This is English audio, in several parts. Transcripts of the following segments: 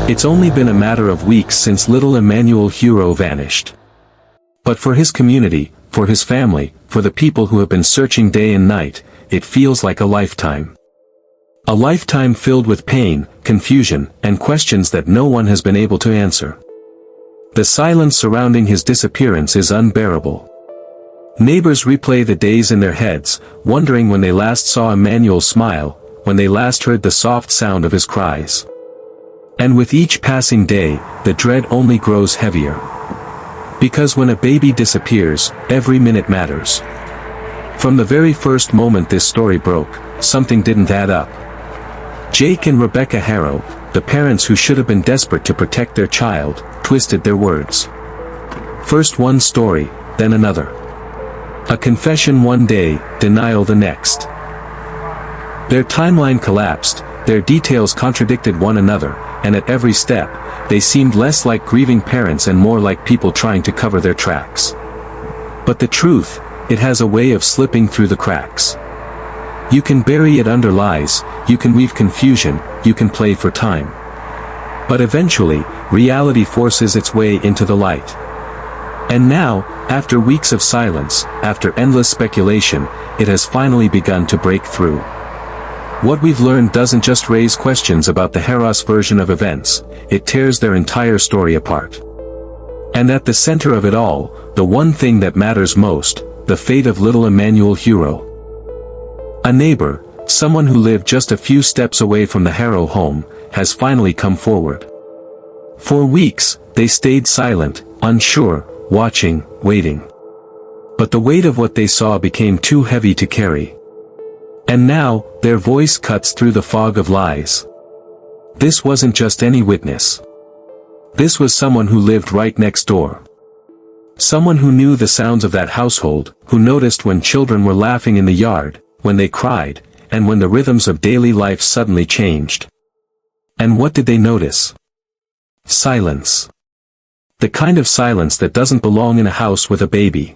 It's only been a matter of weeks since little Emanuel Haro vanished. But for his community, for his family, for the people who have been searching day and night, it feels like a lifetime. A lifetime filled with pain, confusion, and questions that no one has been able to answer. The silence surrounding his disappearance is unbearable. Neighbors replay the days in their heads, wondering when they last saw Emanuel smile, when they last heard the soft sound of his cries. And with each passing day, the dread only grows heavier. Because when a baby disappears, every minute matters. From the very first moment this story broke, something didn't add up. Jake and Rebecca Haro, the parents who should have been desperate to protect their child, twisted their words. First one story, then another. A confession one day, denial the next. Their timeline collapsed, their details contradicted one another, and at every step, they seemed less like grieving parents and more like people trying to cover their tracks. But the truth, it has a way of slipping through the cracks. You can bury it under lies, you can weave confusion, you can play for time. But eventually, reality forces its way into the light. And now, after weeks of silence, after endless speculation, it has finally begun to break through. What we've learned doesn't just raise questions about the Haro's version of events, it tears their entire story apart. And at the center of it all, the one thing that matters most, the fate of little Emanuel Haro. A neighbor, someone who lived just a few steps away from the Haro home, has finally come forward. For weeks, they stayed silent, unsure, watching, waiting. But the weight of what they saw became too heavy to carry. And now, their voice cuts through the fog of lies. This wasn't just any witness. This was someone who lived right next door. Someone who knew the sounds of that household, who noticed when children were laughing in the yard, when they cried, and when the rhythms of daily life suddenly changed. And what did they notice? Silence. The kind of silence that doesn't belong in a house with a baby.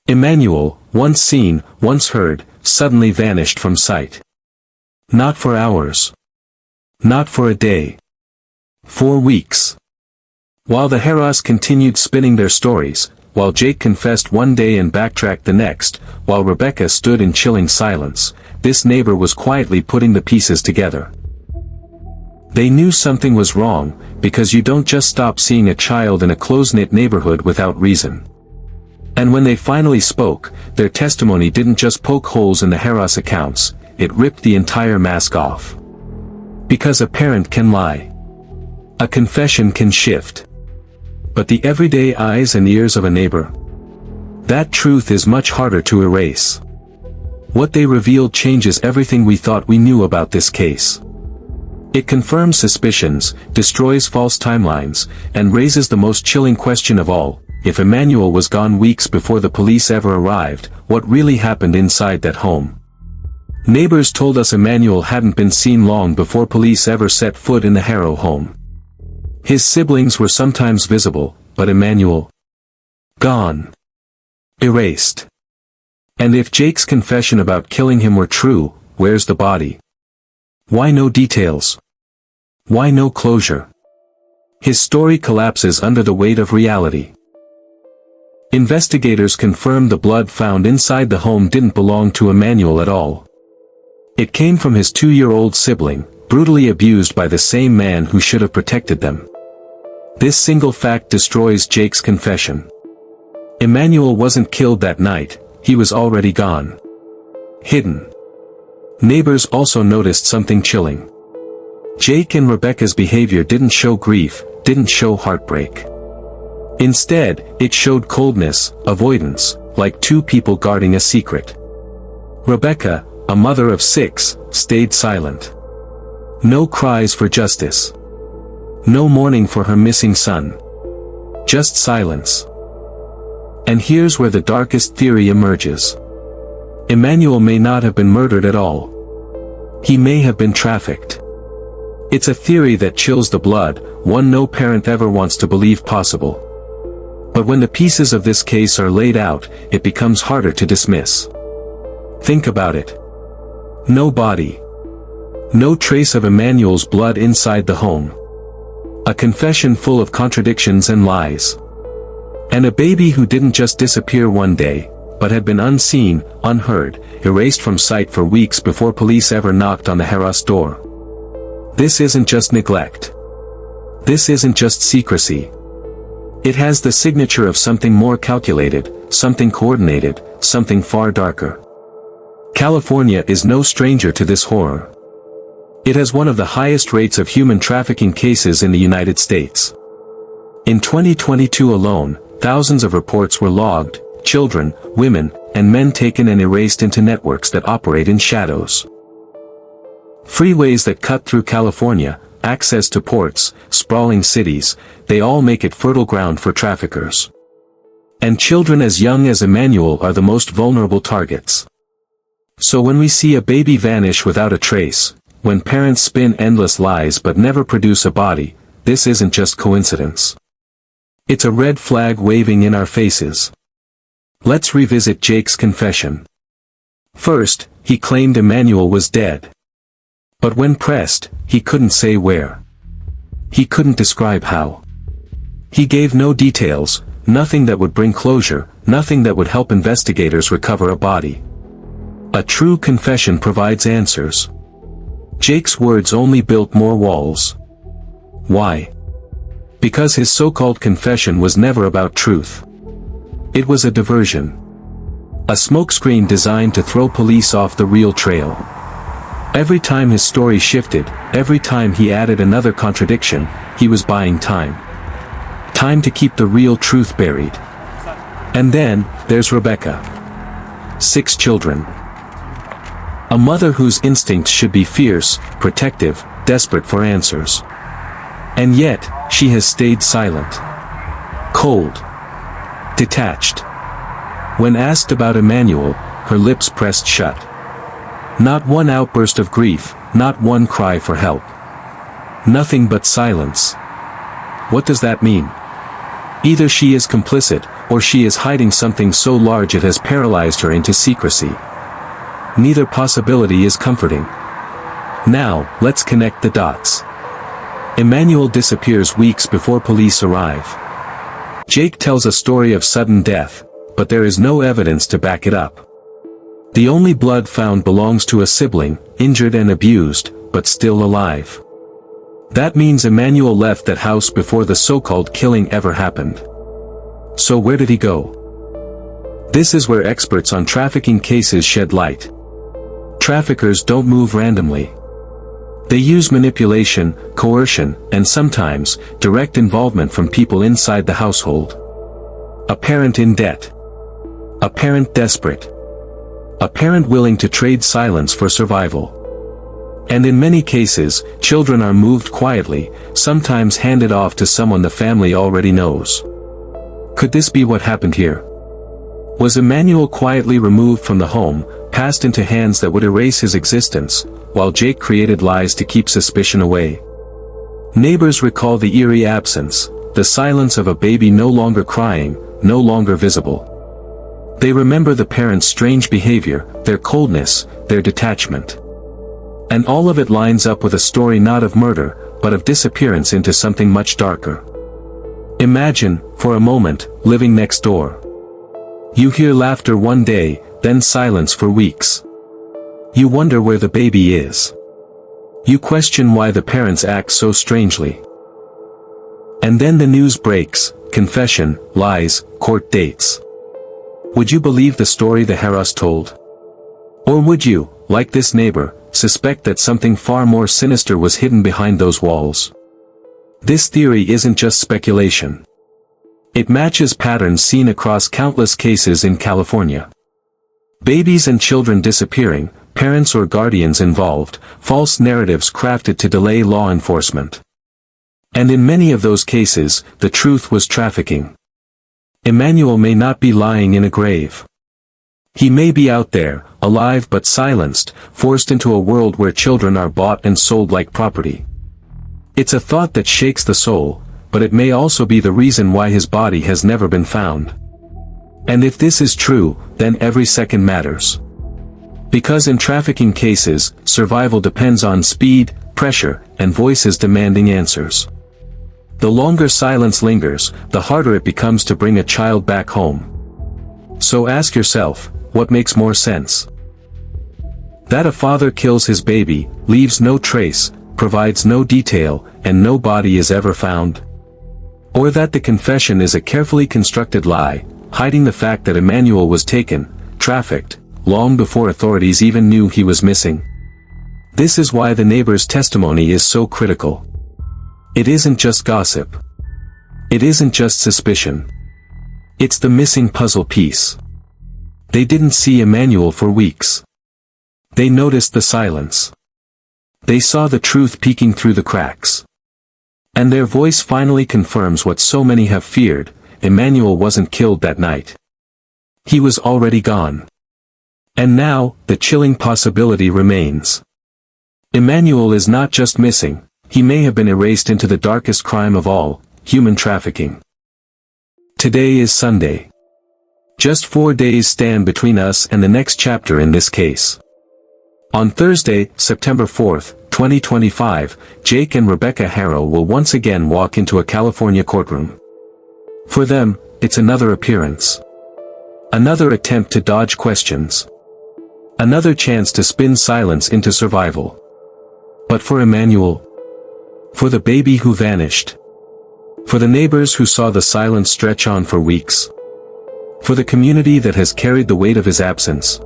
Emanuel, once seen, once heard, suddenly vanished from sight. Not for hours. Not for a day. 4 weeks. While the Haros continued spinning their stories, while Jake confessed one day and backtracked the next, while Rebecca stood in chilling silence, this neighbor was quietly putting the pieces together. They knew something was wrong, because you don't just stop seeing a child in a close-knit neighborhood without reason. And when they finally spoke, their testimony didn't just poke holes in the Haros accounts, it ripped the entire mask off. Because a parent can lie. A confession can shift. But the everyday eyes and ears of a neighbor? That truth is much harder to erase. What they revealed changes everything we thought we knew about this case. It confirms suspicions, destroys false timelines, and raises the most chilling question of all. If Emanuel was gone weeks before the police ever arrived, what really happened inside that home? Neighbors told us Emanuel hadn't been seen long before police ever set foot in the Haro home. His siblings were sometimes visible, but Emanuel? Gone. Erased. And if Jake's confession about killing him were true, where's the body? Why no details? Why no closure? His story collapses under the weight of reality. Investigators confirmed the blood found inside the home didn't belong to Emanuel at all. It came from his 2-year-old sibling, brutally abused by the same man who should have protected them. This single fact destroys Jake's confession. Emanuel wasn't killed that night, he was already gone. Hidden. Neighbors also noticed something chilling. Jake and Rebecca's behavior didn't show grief, didn't show heartbreak. Instead, it showed coldness, avoidance, like two people guarding a secret. Rebecca, a mother of 6, stayed silent. No cries for justice. No mourning for her missing son. Just silence. And here's where the darkest theory emerges. Emanuel may not have been murdered at all. He may have been trafficked. It's a theory that chills the blood, one no parent ever wants to believe possible. But when the pieces of this case are laid out, it becomes harder to dismiss. Think about it. No body. No trace of Emanuel's blood inside the home. A confession full of contradictions and lies. And a baby who didn't just disappear one day, but had been unseen, unheard, erased from sight for weeks before police ever knocked on the Haro's door. This isn't just neglect. This isn't just secrecy. It has the signature of something more calculated, something coordinated, something far darker. California is no stranger to this horror. It has one of the highest rates of human trafficking cases in the United States. In 2022 alone, thousands of reports were logged, children, women, and men taken and erased into networks that operate in shadows. Freeways that cut through California, access to ports, sprawling cities, they all make it fertile ground for traffickers. And children as young as Emanuel are the most vulnerable targets. So when we see a baby vanish without a trace, when parents spin endless lies but never produce a body, this isn't just coincidence. It's a red flag waving in our faces. Let's revisit Jake's confession. First, he claimed Emanuel was dead. But when pressed, he couldn't say where. He couldn't describe how. He gave no details, nothing that would bring closure, nothing that would help investigators recover a body. A true confession provides answers. Jake's words only built more walls. Why? Because his so-called confession was never about truth. It was a diversion. A smokescreen designed to throw police off the real trail. Every time his story shifted, every time he added another contradiction, he was buying time. Time to keep the real truth buried. And then, there's Rebecca. 6 children. A mother whose instincts should be fierce, protective, desperate for answers. And yet, she has stayed silent. Cold. Detached. When asked about Emanuel, her lips pressed shut. Not one outburst of grief, not one cry for help. Nothing but silence. What does that mean? Either she is complicit, or she is hiding something so large it has paralyzed her into secrecy. Neither possibility is comforting. Now, let's connect the dots. Emanuel disappears weeks before police arrive. Jake tells a story of sudden death, but there is no evidence to back it up. The only blood found belongs to a sibling, injured and abused, but still alive. That means Emanuel left that house before the so-called killing ever happened. So where did he go? This is where experts on trafficking cases shed light. Traffickers don't move randomly. They use manipulation, coercion, and sometimes, direct involvement from people inside the household. A parent in debt. A parent desperate. A parent willing to trade silence for survival. And in many cases, children are moved quietly, sometimes handed off to someone the family already knows. Could this be what happened here? Was Emanuel quietly removed from the home, passed into hands that would erase his existence, while Jake created lies to keep suspicion away? Neighbors recall the eerie absence, the silence of a baby no longer crying, no longer visible. They remember the parents' strange behavior, their coldness, their detachment. And all of it lines up with a story not of murder, but of disappearance into something much darker. Imagine, for a moment, living next door. You hear laughter one day, then silence for weeks. You wonder where the baby is. You question why the parents act so strangely. And then the news breaks, confession, lies, court dates. Would you believe the story the Haros told? Or would you, like this neighbor, suspect that something far more sinister was hidden behind those walls? This theory isn't just speculation. It matches patterns seen across countless cases in California. Babies and children disappearing, parents or guardians involved, false narratives crafted to delay law enforcement. And in many of those cases, the truth was trafficking. Emanuel may not be lying in a grave. He may be out there, alive but silenced, forced into a world where children are bought and sold like property. It's a thought that shakes the soul, but it may also be the reason why his body has never been found. And if this is true, then every second matters. Because in trafficking cases, survival depends on speed, pressure, and voices demanding answers. The longer silence lingers, the harder it becomes to bring a child back home. So ask yourself, what makes more sense? That a father kills his baby, leaves no trace, provides no detail, and no body is ever found? Or that the confession is a carefully constructed lie, hiding the fact that Emanuel was taken, trafficked, long before authorities even knew he was missing? This is why the neighbor's testimony is so critical. It isn't just gossip. It isn't just suspicion. It's the missing puzzle piece. They didn't see Emanuel for weeks. They noticed the silence. They saw the truth peeking through the cracks. And their voice finally confirms what so many have feared: Emanuel wasn't killed that night. He was already gone. And now, the chilling possibility remains. Emanuel is not just missing, he may have been erased into the darkest crime of all, human trafficking. Today is Sunday. Just 4 days stand between us and the next chapter in this case. On Thursday, September 4th, 2025, Jake and Rebecca Haro will once again walk into a California courtroom. For them, it's another appearance. Another attempt to dodge questions. Another chance to spin silence into survival. But for Emanuel? For the baby who vanished? For the neighbors who saw the silence stretch on for weeks? For the community that has carried the weight of his absence?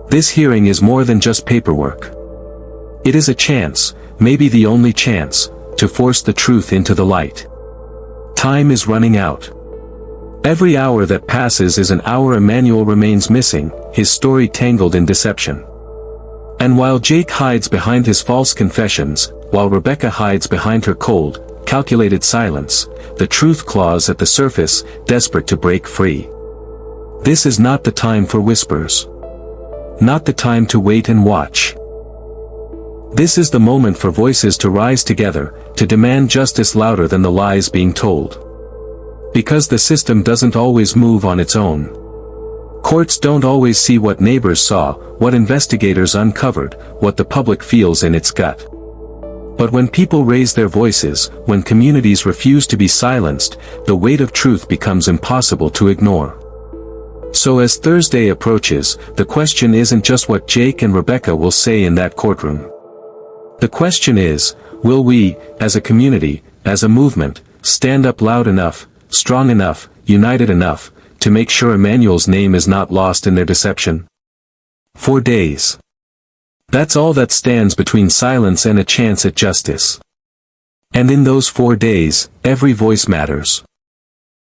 This hearing is more than just paperwork. It is a chance, maybe the only chance, to force the truth into the light. Time is running out. Every hour that passes is an hour Emanuel remains missing, his story tangled in deception. And while Jake hides behind his false confessions, while Rebecca hides behind her cold, calculated silence, the truth claws at the surface, desperate to break free. This is not the time for whispers. Not the time to wait and watch. This is the moment for voices to rise together, to demand justice louder than the lies being told. Because the system doesn't always move on its own. Courts don't always see what neighbors saw, what investigators uncovered, what the public feels in its gut. But when people raise their voices, when communities refuse to be silenced, the weight of truth becomes impossible to ignore. So as Thursday approaches, the question isn't just what Jake and Rebecca will say in that courtroom. The question is, will we, as a community, as a movement, stand up loud enough, strong enough, united enough, to make sure Emanuel's name is not lost in their deception? 4 days. That's all that stands between silence and a chance at justice. And in those 4 days, every voice matters.